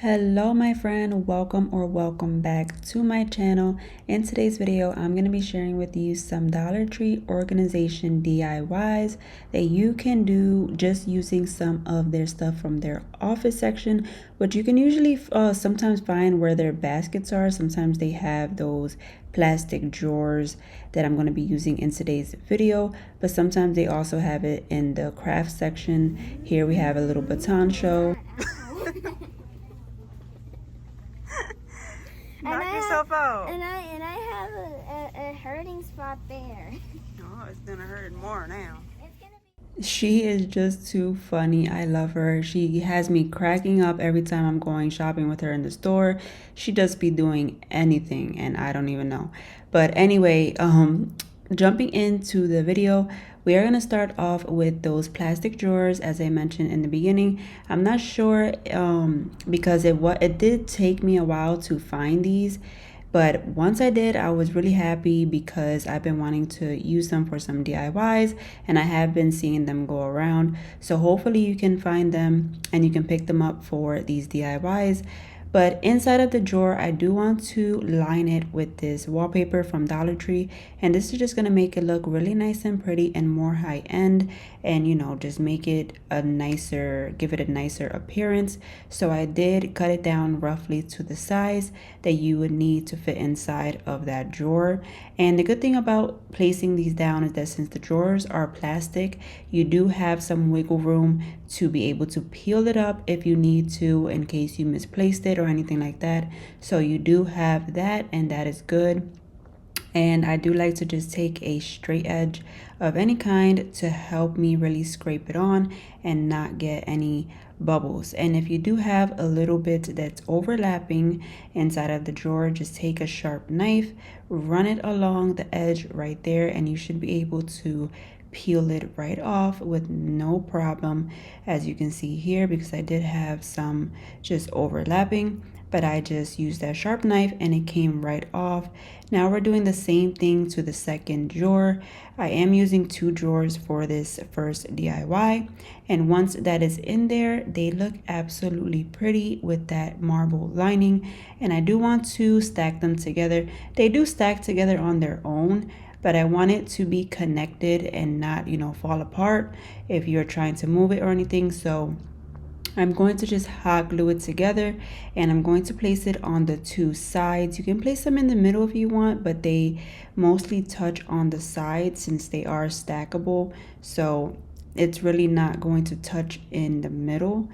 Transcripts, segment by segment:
Hello my friend, welcome back to my channel. In today's video, I'm going to be sharing with you some Dollar Tree organization DIYs that you can do just using some of their stuff from their office section, which you can usually sometimes find where their baskets are. Sometimes they have those plastic drawers that I'm going to be using in today's video, but sometimes they also have it in the craft section. Here we have a little baton show. Knock yourself out. And I have a hurting spot there. Oh, it's gonna hurt more now. She is just too funny. I love her. She has me cracking up every time I'm going shopping with her in the store. She just be doing anything and I don't even know. But anyway, jumping into the video, we are going to start off with those plastic drawers as I mentioned in the beginning. I'm not sure because it did take me a while to find these, but once I did, I was really happy because I've been wanting to use them for some DIYs and I have been seeing them go around. So hopefully you can find them and you can pick them up for these DIYs. But inside of the drawer, I do want to line it with this wallpaper from Dollar Tree. And this is just going to make it look really nice and pretty and more high end. And, you know, just make it give it a nicer appearance. So I did cut it down roughly to the size that you would need to fit inside of that drawer. And the good thing about placing these down is that since the drawers are plastic, you do have some wiggle room to be able to peel it up if you need to in case you misplaced it or anything like that. So you do have that, and that is good. And I do like to just take a straight edge of any kind to help me really scrape it on and not get any bubbles. And if you do have a little bit that's overlapping inside of the drawer, just take a sharp knife, run it along the edge right there, and you should be able to peel it right off with no problem, as you can see here, because I did have some just overlapping, but I just used that sharp knife and it came right off. Now we're doing the same thing to the second drawer. I am using 2 drawers for this first DIY, and once that is in there, they look absolutely pretty with that marble lining. And I do want to stack them together. They do stack together on their own, but I want it to be connected and not, you know, fall apart if you're trying to move it or anything. So I'm going to just hot glue it together, and I'm going to place it on the 2 sides. You can place them in the middle if you want, but they mostly touch on the sides since they are stackable. So it's really not going to touch in the middle.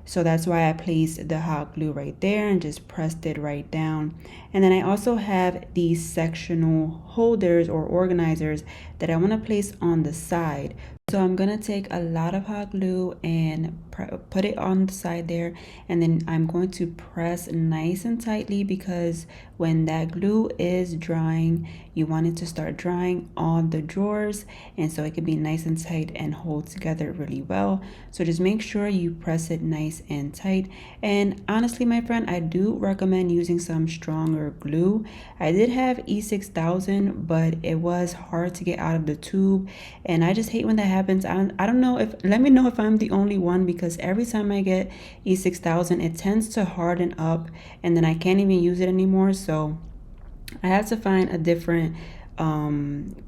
So that's why I placed the hot glue right there and just pressed it right down. And then I also have these sectional holders or organizers that I want to place on the side. So I'm going to take a lot of hot glue and put it on the side there, and then I'm going to press nice and tightly because when that glue is drying, you want it to start drying on the drawers, and so it can be nice and tight and hold together really well. So just make sure you press it nice and tight. And honestly, my friend, I do recommend using some stronger glue. I did have E6000, but it was hard to get out of the tube, and I just hate when that happens. I don't know if, let me know if I'm the only one, because every time I get E6000, it tends to harden up and then I can't even use it anymore. So I have to find a different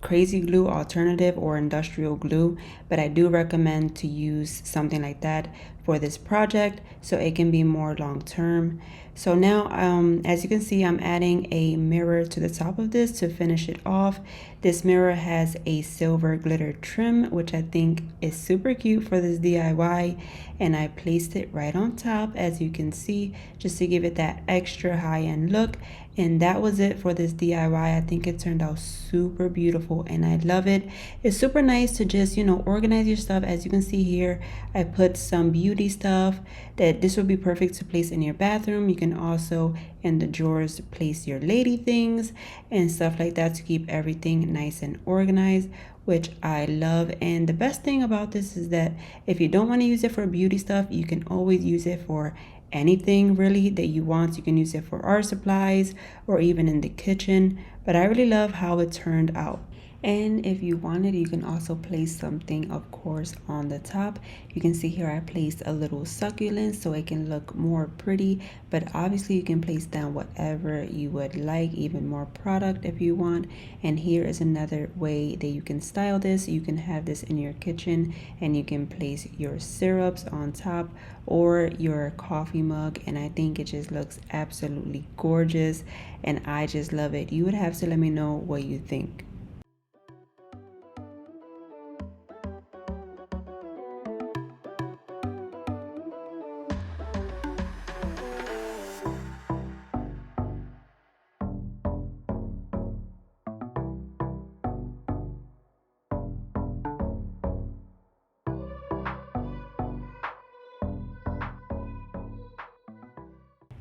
crazy glue alternative or industrial glue, but I do recommend to use something like that for this project so it can be more long term. So now as you can see, I'm adding a mirror to the top of this to finish it off. This mirror has a silver glitter trim, which I think is super cute for this DIY, and I placed it right on top, as you can see, just to give it that extra high-end look. And that was it for this DIY. I think it turned out super beautiful and I love it. It's super nice to just, you know, organize your stuff. As you can see here, I put some beauty stuff that this would be perfect to place in your bathroom. You can also in the drawers place your lady things and stuff like that to keep everything nice and organized, which I love. And the best thing about this is that if you don't want to use it for beauty stuff, you can always use it for anything really that you want. You can use it for art supplies or even in the kitchen, but I really love how it turned out. And if you wanted, you can also place something, of course, on the top. You can see here I placed a little succulent so it can look more pretty, but obviously you can place down whatever you would like, even more product if you want. And here is another way that you can style this. You can have this in your kitchen and you can place your syrups on top or your coffee mug, and I think it just looks absolutely gorgeous and I just love it. You would have to let me know what you think.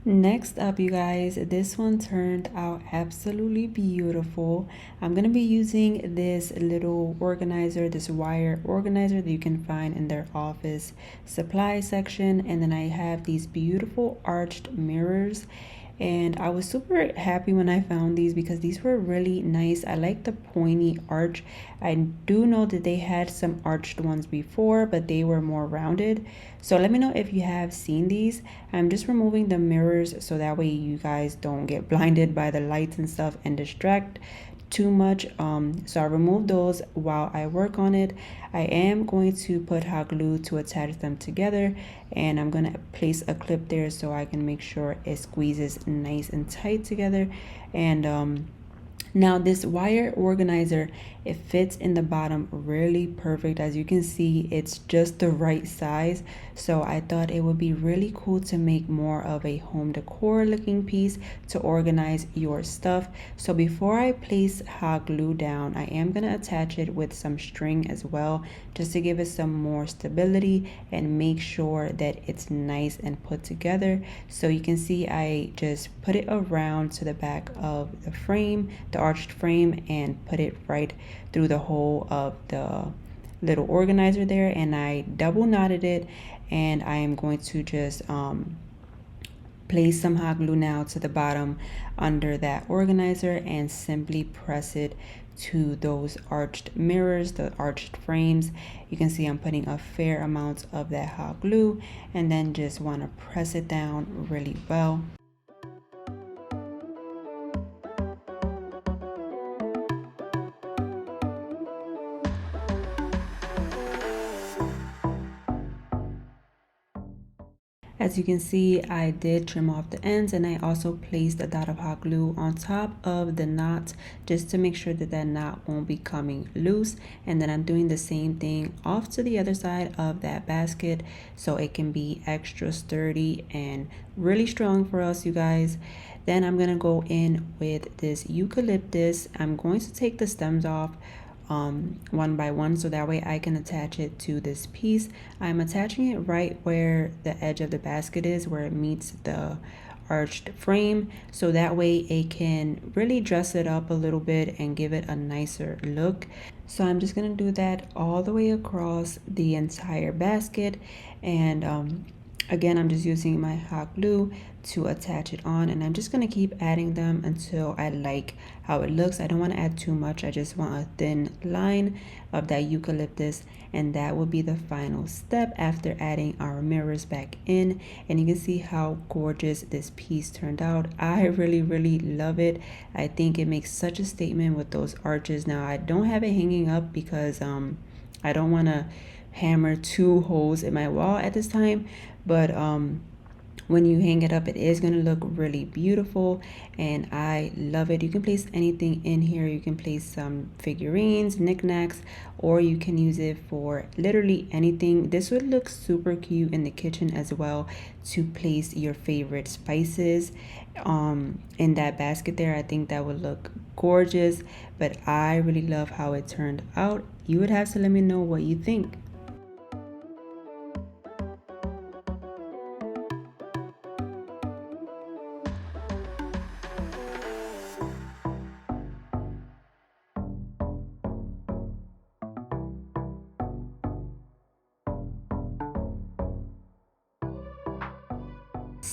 Next up, you guys, this one turned out absolutely beautiful. I'm gonna be using this little organizer, this wire organizer that you can find in their office supply section, and then I have these beautiful arched mirrors, and I was super happy when I found these because these were really nice. I like the pointy arch. I do know that they had some arched ones before, but they were more rounded. So let me know if you have seen these. I'm just removing the mirrors so that way you guys don't get blinded by the lights and stuff and distract too much. So I removed those while I work on it. I am going to put hot glue to attach them together, and I'm gonna place a clip there so I can make sure it squeezes nice and tight together. And now this wire organizer, it fits in the bottom really perfect. As you can see, it's just the right size. So I thought it would be really cool to make more of a home decor looking piece to organize your stuff. So before I place hot glue down, I am gonna attach it with some string as well, just to give it some more stability and make sure that it's nice and put together. So you can see I just put it around to the back of the frame, the arched frame, and put it right through the hole of the little organizer there, and I double knotted it, and I am going to just place some hot glue now to the bottom under that organizer and simply press it to those arched mirrors, the arched frames. You can see I'm putting a fair amount of that hot glue and then just want to press it down really well. As you can see, I did trim off the ends, and I also placed a dot of hot glue on top of the knot just to make sure that that knot won't be coming loose. And then I'm doing the same thing off to the other side of that basket so it can be extra sturdy and really strong for us, you guys. Then I'm gonna go in with this eucalyptus. I'm going to take the stems off one by one so that way I can attach it to this piece. I'm attaching it right where the edge of the basket is, where it meets the arched frame, so that way it can really dress it up a little bit and give it a nicer look. So I'm just gonna do that all the way across the entire basket, and again, I'm just using my hot glue to attach it on, and I'm just going to keep adding them until I like how it looks. I don't want to add too much. I just want a thin line of that eucalyptus, and that will be the final step after adding our mirrors back in. And you can see how gorgeous this piece turned out. I really love it. I think it makes such a statement with those arches. Now, I don't have it hanging up because I don't want to hammer two holes in my wall at this time, but when you hang it up, it is going to look really beautiful, and I love it. You can place anything in here. You can place some figurines, knickknacks, or you can use it for literally anything. This would look super cute in the kitchen as well, to place your favorite spices in that basket there. I think that would look gorgeous, but I really love how it turned out. You would have to let me know what you think.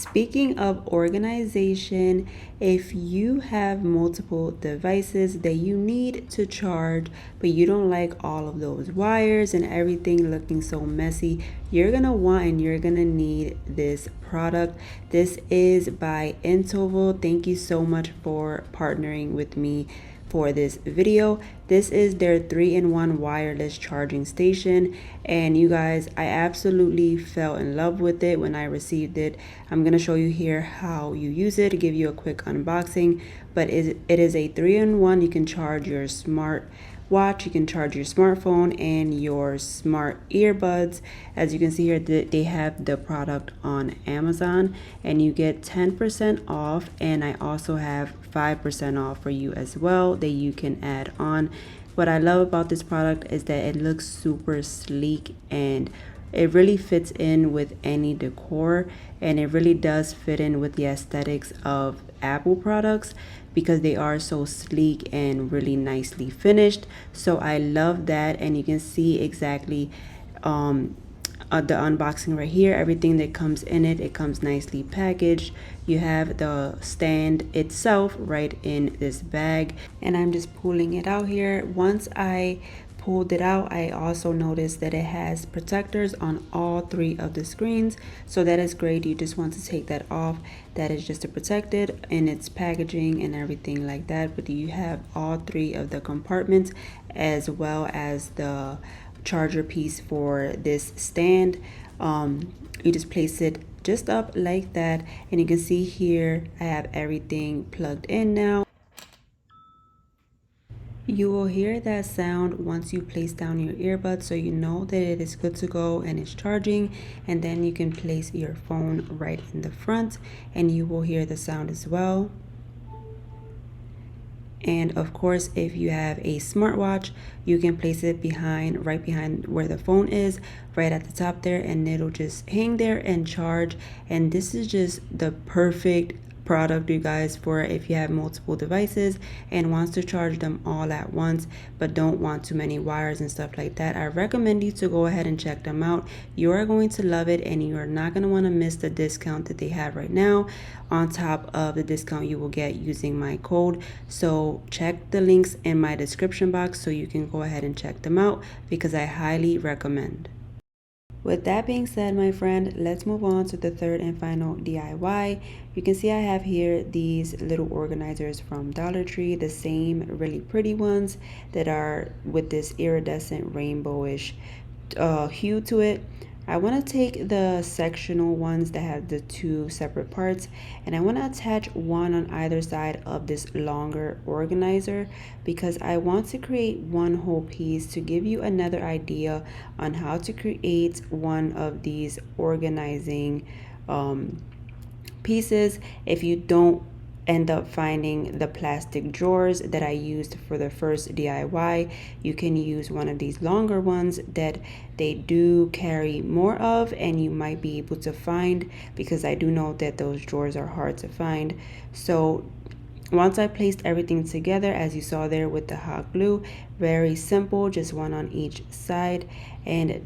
Speaking of organization, if you have multiple devices that you need to charge, but you don't like all of those wires and everything looking so messy, you're gonna want and you're gonna need this product. This is by Intoval. Thank you so much for partnering with me for this video. This is their 3-in-1 wireless charging station, and you guys, I absolutely fell in love with it when I received it. I'm gonna show you here how you use it, give you a quick unboxing, but it is a 3-in-1. You can charge your smart watch, you can charge your smartphone and your smart earbuds. As you can see here, they have the product on Amazon, and you get 10% off, and I also have 5% off for you as well that you can add on. What I love about this product is that it looks super sleek, and it really fits in with any decor, and it really does fit in with the aesthetics of Apple products because they are so sleek and really nicely finished. So I love that, and you can see exactly the unboxing right here, everything that comes in it. It comes nicely packaged. You have the stand itself right in this bag, and I'm just pulling it out here. Once I pulled it out, I also noticed that it has protectors on all 3 of the screens, so that is great. You just want to take that off. That is just to protect it in its packaging and everything like that. But you have all 3 of the compartments, as well as the charger piece for this stand. You just place it just up like that, and you can see here I have everything plugged in now. You will hear that sound once you place down your earbuds, so you know that it is good to go and it's charging. And then you can place your phone right in the front, and you will hear the sound as well. And of course, if you have a smartwatch, you can place it right behind where the phone is, right at the top there, and it'll just hang there and charge. And this is just the perfect product, you guys, for if you have multiple devices and wants to charge them all at once but don't want too many wires and stuff like that. I recommend you to go ahead and check them out. You are going to love it, and you are not going to want to miss the discount that they have right now on top of the discount you will get using my code. So check the links in my description box so you can go ahead and check them out, because I highly recommend. With that being said, my friend, let's move on to the third and final DIY. You can see I have here these little organizers from Dollar Tree, the same really pretty ones that are with this iridescent rainbowish hue to it. I want to take the sectional ones that have the 2 separate parts, and I want to attach one on either side of this longer organizer, because I want to create one whole piece to give you another idea on how to create one of these organizing pieces if you don't end up finding the plastic drawers that I used for the first DIY. You can use one of these longer ones that they do carry more of, and you might be able to find, because I do know that those drawers are hard to find. So once I placed everything together, as you saw there with the hot glue, very simple, just one on each side. And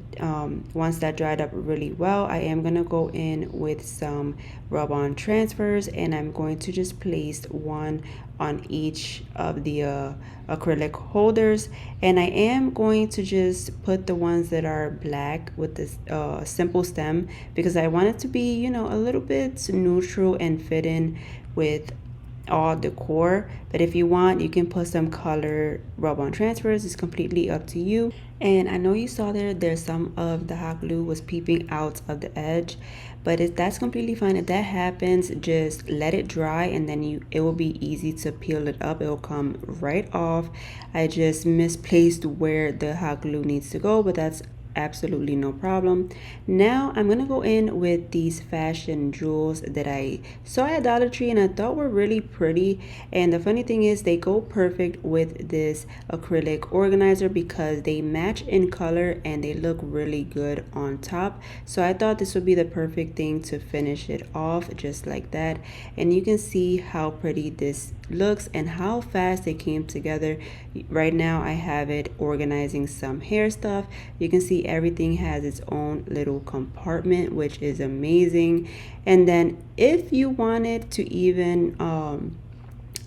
once that dried up really well, I am gonna go in with some rub-on transfers, and I'm going to just place one on each of the acrylic holders. And I am going to just put the ones that are black with this simple stem, because I want it to be, you know, a little bit neutral and fit in with all decor. But if you want, you can put some color rub-on transfers. It's completely up to you. And I know you saw there's some of the hot glue was peeping out of the edge, but that's completely fine. If that happens, just let it dry, and then it will be easy to peel it up. It will come right off. I just misplaced where the hot glue needs to go, but that's absolutely no problem. Now I'm gonna go in with these fashion jewels that I saw at Dollar Tree and I thought were really pretty. And the funny thing is, they go perfect with this acrylic organizer because they match in color and they look really good on top. So I thought this would be the perfect thing to finish it off just like that. And you can see how pretty this looks and how fast it came together. Right now I have it organizing some hair stuff. You can see see everything has its own little compartment, which is amazing. And then if you wanted to even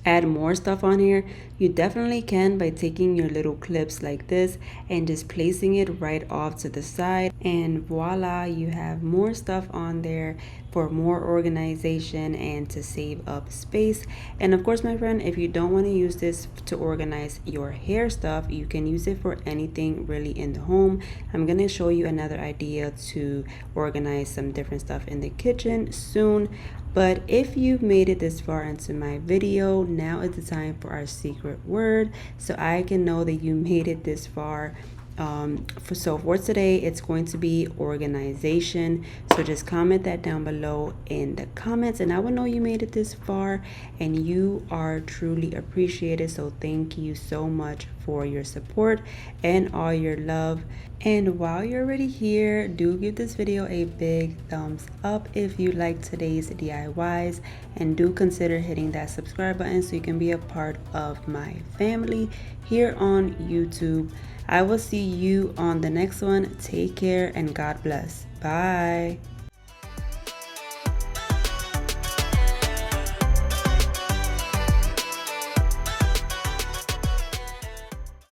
add more stuff on here, you definitely can by taking your little clips like this and just placing it right off to the side, and voila, you have more stuff on there for more organization and to save up space. And of course, my friend, if you don't want to use this to organize your hair stuff, you can use it for anything really in the home. I'm going to show you another idea to organize some different stuff in the kitchen soon. But if you've made it this far into my video, now is the time for our secret word, so I can know that you made it this far. For today, it's going to be organization. So just comment that down below in the comments, and I will know you made it this far, and you are truly appreciated. So thank you so much for your support and all your love. And while you're already here, do give this video a big thumbs up if you like today's DIYs, and do consider hitting that subscribe button so you can be a part of my family here on YouTube. I will see you on the next one. Take care and God bless. Bye.